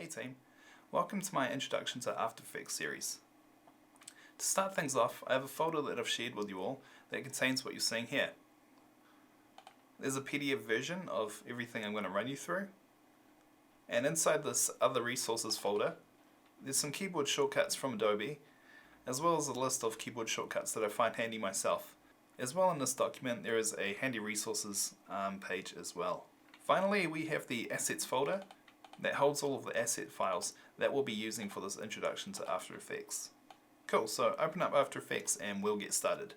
Hey team, welcome to my Introduction to After Effects series. To start things off, I have a folder that I've shared with you all that contains what you're seeing here. There's a PDF version of everything I'm going to run you through, and inside this Other Resources folder, there's some keyboard shortcuts from Adobe, as well as a list of keyboard shortcuts that I find handy myself. As well, in this document there is a Handy Resources page as well. Finally, we have the Assets folder that holds all of the asset files that we'll be using for this introduction to After Effects. Cool, so open up After Effects and we'll get started.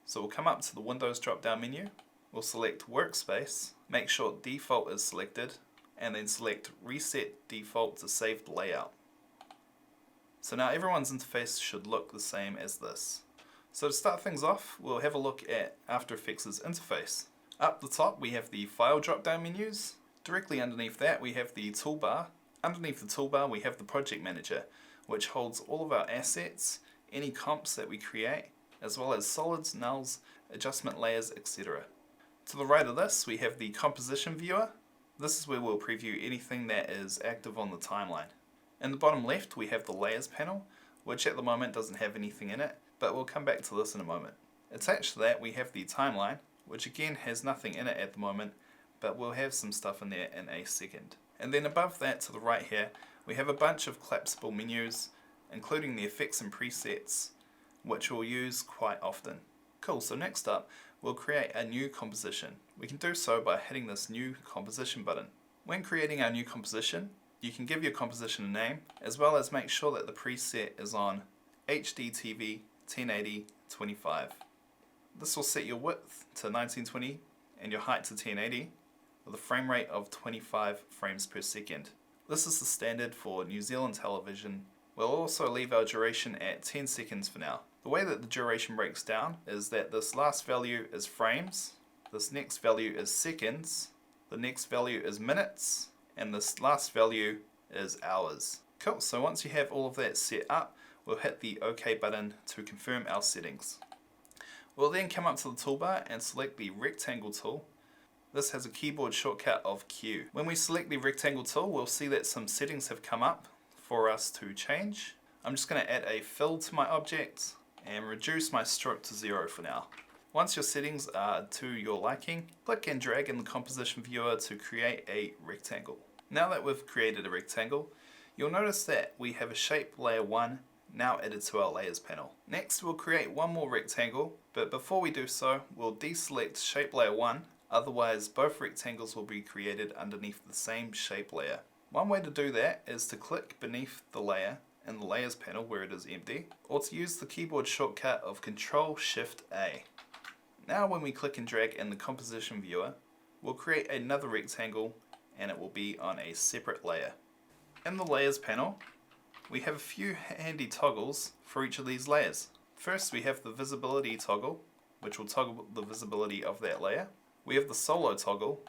So we'll come up to the Windows drop down menu, we'll select Workspace, make sure Default is selected, and then select Reset Default to save the layout. So now everyone's interface should look the same as this. So to start things off, we'll have a look at After Effects' interface. Up the top we have the File drop down menus. Directly underneath that we have the toolbar. Underneath the toolbar we have the Project Manager, which holds all of our assets, any comps that we create, as well as solids, nulls, adjustment layers, etc. To the right of this we have the Composition Viewer. This is where we'll preview anything that is active on the timeline. In the bottom left we have the Layers panel, which at the moment doesn't have anything in it, but we'll come back to this in a moment. Attached to that we have the Timeline, which again has nothing in it at the moment, but we'll have some stuff in there in a second. And then above that to the right here we have a bunch of collapsible menus, including the effects and presets, which we'll use quite often. Cool, so next up we'll create a new composition. We can do so by hitting this New Composition button. When creating our new composition, you can give your composition a name, as well as make sure that the preset is on HDTV 1080-25. This will set your width to 1920 and your height to 1080 with a frame rate of 25 frames per second. This is the standard for New Zealand television. We'll also leave our duration at 10 seconds for now. The way that the duration breaks down is that this last value is frames, this next value is seconds, the next value is minutes, and this last value is hours. Cool, so once you have all of that set up, we'll hit the OK button to confirm our settings. We'll then come up to the toolbar and select the Rectangle tool. This has a keyboard shortcut of Q. When we select the Rectangle tool, we'll see that some settings have come up for us to change. I'm just going to add a fill to my object and reduce my stroke to 0 for now. Once your settings are to your liking, click and drag in the Composition Viewer to create a rectangle. Now that we've created a rectangle, you'll notice that we have a Shape Layer 1 now added to our Layers panel. Next we'll create one more rectangle, but before we do so, we'll deselect Shape Layer 1, otherwise both rectangles will be created underneath the same shape layer. One way to do that is to click beneath the layer in the Layers panel where it is empty, or to use the keyboard shortcut of Ctrl-Shift-A. Now when we click and drag in the Composition Viewer, we'll create another rectangle and it will be on a separate layer. In the Layers panel, we have a few handy toggles for each of these layers. First we have the Visibility toggle, which will toggle the visibility of that layer. We have the Solo toggle,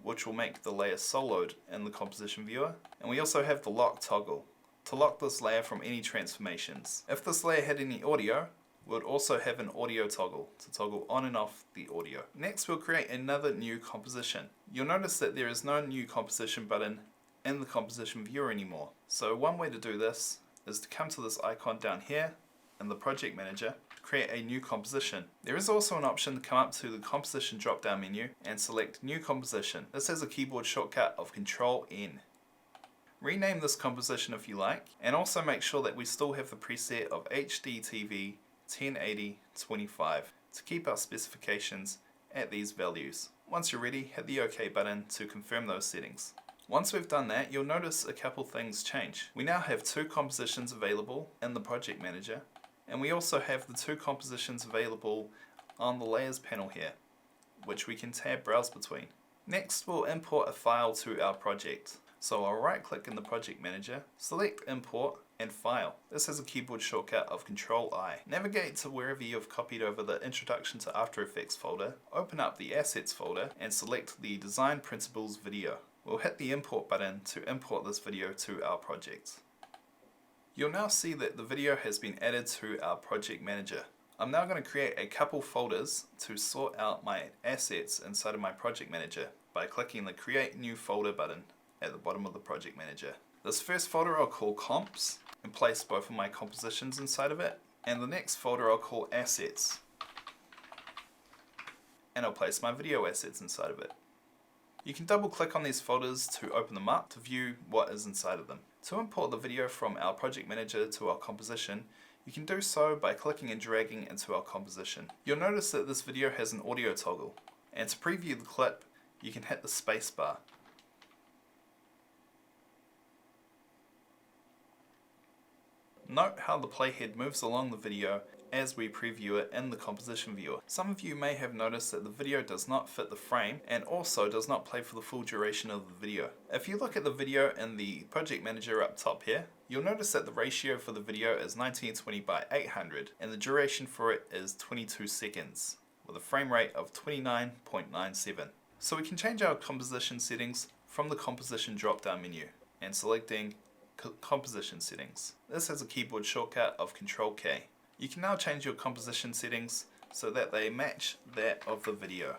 which will make the layer soloed in the Composition Viewer. And we also have the Lock toggle, to lock this layer from any transformations. If this layer had any audio, we'll also have an Audio toggle, to toggle on and off the audio. Next we'll create another new composition. You'll notice that there is no New Composition button in the Composition Viewer anymore. So one way to do this is to come to this icon down here in the Project Manager, create a new composition. There is also an option to come up to the Composition drop down menu and select New Composition. This has a keyboard shortcut of Ctrl-N. Rename this composition if you like, and also make sure that we still have the preset of HDTV 1080-25 to keep our specifications at these values. Once you're ready, hit the OK button to confirm those settings. Once we've done that, you'll notice a couple things change. We now have two compositions available in the Project Manager, and we also have the two compositions available on the Layers panel here, which we can tab Browse between. Next, we'll import a file to our project. So I'll right click in the Project Manager, select Import and File. This has a keyboard shortcut of Ctrl-I. Navigate to wherever you've copied over the Introduction to After Effects folder, open up the Assets folder and select the Design Principles video. We'll hit the Import button to import this video to our project. You'll now see that the video has been added to our Project Manager. I'm now going to create a couple folders to sort out my assets inside of my Project Manager by clicking the Create New Folder button at the bottom of the Project Manager. This first folder I'll call Comps and place both of my compositions inside of it, and the next folder I'll call Assets and I'll place my video assets inside of it. You can double click on these folders to open them up to view what is inside of them. To import the video from our project manager to our composition, you can do so by clicking and dragging into our composition. You'll notice that this video has an audio toggle, and to preview the clip, you can hit the space bar. Note how the playhead moves along the video as we preview it in the composition viewer. Some of you may have noticed that the video does not fit the frame and also does not play for the full duration of the video. If you look at the video in the project manager up top here, you'll notice that the ratio for the video is 1920 by 800 and the duration for it is 22 seconds with a frame rate of 29.97. So we can change our composition settings from the composition drop down menu and selecting composition settings. This has a keyboard shortcut of Ctrl-K. You can now change your composition settings so that they match that of the video.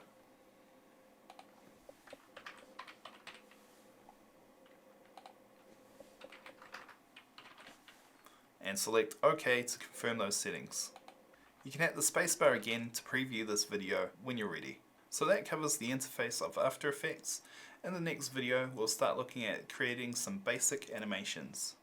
And select OK to confirm those settings. You can hit the spacebar again to preview this video when you're ready. So that covers the interface of After Effects. In the next video we'll start looking at creating some basic animations.